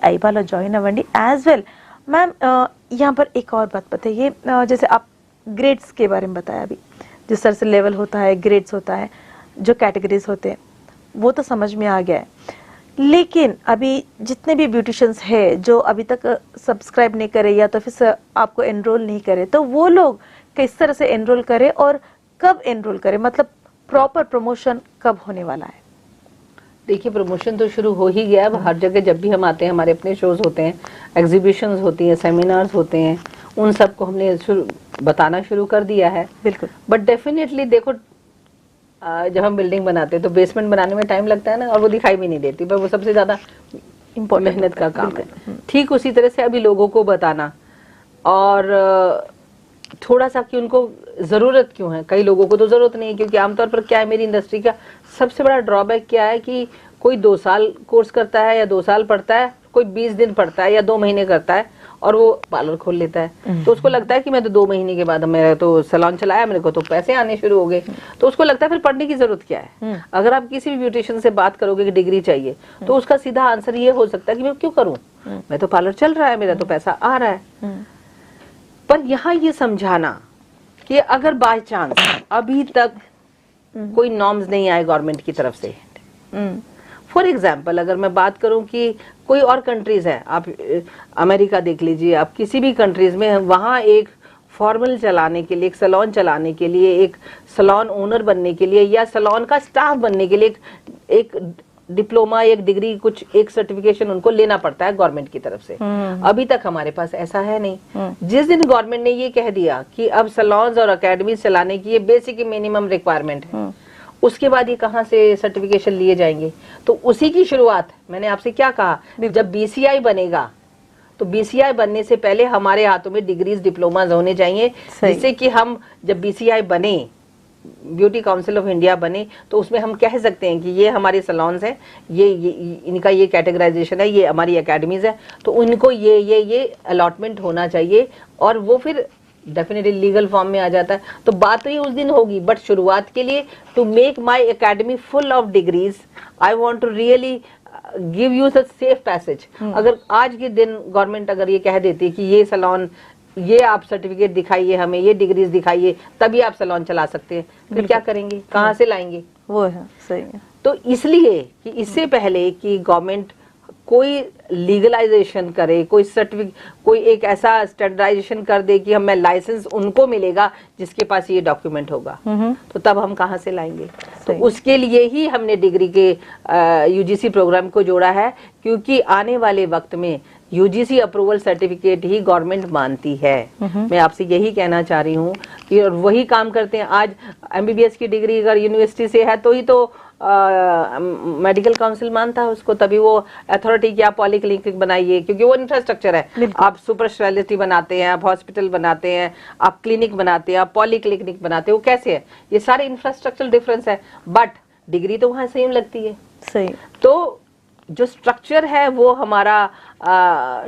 ఐబాలో join అవ్వండి యాज well. Ma'am यहाँ पर एक और बात बताइए, जैसे आप ग्रेड्स के बारे में बताया अभी, जिस तरह से लेवल होता है, ग्रेड्स होता है, जो कैटेगरीज होते हैं वो तो समझ में आ गया है, लेकिन अभी जितने भी ब्यूटिशियंस है जो अभी तक सब्सक्राइब नहीं करे या तो फिर आपको एनरोल नहीं करे, तो वो लोग किस तरह से एनरोल करें और कब एनरोल करें, मतलब प्रॉपर प्रमोशन कब होने वाला है? देखिए, प्रमोशन तो शुरू हो ही गया है। हर जगह जब भी हम आते हैं, हमारे अपने शोज होते हैं, एग्जीबिशंस होती हैं, सेमिनार्स होते हैं, उन सब को हमने बताना शुरू कर दिया है। बिल्कुल। बट डेफिनेटली देखो, जब हम बिल्डिंग बनाते हैं तो बेसमेंट बनाने में टाइम लगता है ना, और वो दिखाई भी नहीं देती, पर वो सबसे ज्यादा मेहनत का काम है। ठीक उसी तरह से अभी लोगों को बताना और थोड़ा सा कि उनको जरूरत क्यों है। कई लोगों को तो जरूरत नहीं है, क्योंकि आमतौर पर क्या है, मेरी इंडस्ट्री का सबसे बड़ा ड्रॉबैक क्या है कि कोई 2 साल कोर्स करता है या 2 साल पढ़ता है, कोई 20 दिन पढ़ता है या 2 महीने करता है और वो पार्लर खोल लेता है। तो उसको लगता है कि मैं तो 2 महीने के बाद मेरा तो सैलून चलाया, मेरे को तो पैसे आने शुरू हो गए, तो उसको लगता है फिर पढ़ने की जरूरत क्या है। अगर आप किसी भी ब्यूटिशियन से बात करोगे कि डिग्री चाहिए, तो उसका सीधा आंसर ये हो सकता है कि मैं क्यों करूं, मैं तो पार्लर चल रहा है, मेरा तो पैसा आ रहा है। पर यहाँ ये समझाना कि अगर बाय चांस अभी तक कोई नॉर्म्स नहीं आए गवर्नमेंट की तरफ से, फॉर एग्जाम्पल अगर मैं बात करूं कि कोई और कंट्रीज है, आप अमेरिका देख लीजिए, आप किसी भी कंट्रीज में, वहां एक फॉर्मल चलाने के लिए, एक सैलून चलाने के लिए, एक सैलून ओनर बनने के लिए या सैलून का स्टाफ बनने के लिए एक डिप्लोमा, एक डिग्री, कुछ एक सर्टिफिकेशन उनको लेना पड़ता है गवर्नमेंट की तरफ से। अभी तक हमारे पास ऐसा है नहीं। जिस दिन गवर्नमेंट ने ये कह दिया कि अब सैलून्स और एकेडमीज चलाने की ये बेसिक मिनिमम रिक्वायरमेंट है, उसके बाद ये कहाँ से सर्टिफिकेशन लिए जाएंगे? तो उसी की शुरुआत मैंने आपसे क्या कहा, जब बीसीआई बनेगा तो बीसीआई बनने से पहले हमारे हाथों में डिग्रीज, डिप्लोमाज होने चाहिए, जिससे कि हम जब बीसीआई बने, ब्यूटी काउंसिल ऑफ इंडिया बने, तो उसमें हम कह सकते हैं कि ये हमारे सैलून्स हैं, ये इनका ये कैटेगराइजेशन है, ये हमारी एकेडमीज है, तो उनको ये अलॉटमेंट होना चाहिए, और वो फिर डेफिनेटली लीगल फॉर्म में आ जाता है। तो बात तो ये उस दिन होगी, बट शुरुआत के लिए to make my academy full of degrees, I want to really give you such safe passage. अगर आज के दिन गवर्नमेंट अगर ये कह देती कि ये सैलून, ये आप सर्टिफिकेट दिखाइए हमें, ये डिग्रीज दिखाइए, तभी आप सैलून चला सकते हैं, फिर क्या करेंगे, कहाँ से लाएंगे? वो है, सही है। तो इसलिए कि इससे पहले कि गवर्नमेंट कोई लीगलाइजेशन करे, कोई सर्टिफिकेट, कोई एक ऐसा स्टैंडर्डाइजेशन कर दे कि हमें लाइसेंस उनको मिलेगा जिसके पास ये डॉक्यूमेंट होगा, तो तब हम कहाँ से लाएंगे? तो उसके लिए ही हमने डिग्री के यूजीसी प्रोग्राम को जोड़ा है, क्योंकि आने वाले वक्त में यूजीसी अप्रूवल सर्टिफिकेट ही गवर्नमेंट मानती है। मैं आपसे यही कहना चाह रही हूँ कि और वही काम करते हैं। आज एमबीबीएस की डिग्री अगर यूनिवर्सिटी से है तो ही तो मेडिकल काउंसिल मानता है उसको, तभी वो अथॉरिटी की आप पॉलीक्लिनिक बनाइए, क्योंकि वो इंफ्रास्ट्रक्चर है। आप सुपर स्पेशलिटी बनाते हैं, आप हॉस्पिटल बनाते हैं, आप क्लिनिक बनाते हैं, आप पॉलीक्लिनिक बनाते हैं, वो कैसे है? ये सारे इंफ्रास्ट्रक्चरल डिफरेंस है, बट डिग्री तो वहां सेम लगती है। सही। तो जो स्ट्रक्चर है वो हमारा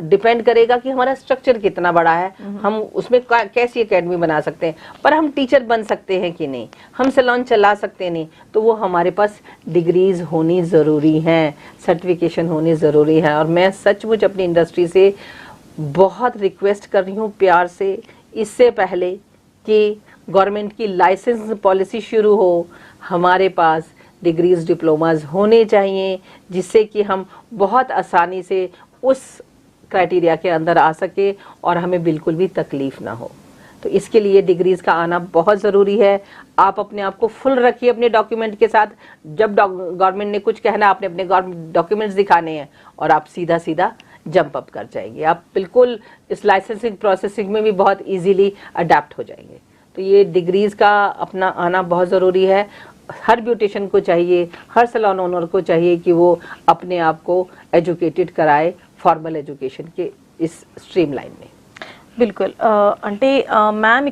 डिपेंड करेगा कि हमारा स्ट्रक्चर कितना बड़ा है, हम उसमें कैसी एकेडमी बना सकते हैं। पर हम टीचर बन सकते हैं कि नहीं, हम सैलून चला सकते हैं नहीं, तो वो हमारे पास डिग्रीज होनी ज़रूरी हैं, सर्टिफिकेशन होनी ज़रूरी है। और मैं सचमुच अपनी इंडस्ट्री से बहुत रिक्वेस्ट कर रही हूँ प्यार से, इससे पहले कि गवर्नमेंट की लाइसेंस पॉलिसी शुरू हो, हमारे पास डिग्रीज, डिप्लोमाज होने चाहिए, जिससे कि हम बहुत आसानी से उस क्राइटेरिया के अंदर आ सके और हमें बिल्कुल भी तकलीफ ना हो। तो इसके लिए डिग्रीज का आना बहुत ज़रूरी है। आप अपने आप को फुल रखिए अपने डॉक्यूमेंट के साथ। जब गवर्नमेंट ने कुछ कहना, आपने अपने डॉक्यूमेंट्स दिखाने हैं और आप सीधा सीधा जंप अप कर जाएंगे। आप बिल्कुल इस लाइसेंसिंग प्रोसेसिंग में भी बहुत ईजीली अडेप्ट हो जाएंगे। तो ये डिग्रीज का अपना आना बहुत ज़रूरी है। हर ब्यूटिशियन को चाहिए, हर सैलून ओनर को चाहिए कि वो अपने आप को एजुकेटेड कराए फॉर्मल एजुकेशन के इस स्ट्रीम लाइन में। बिल्कुल। అంటే మ్యామ్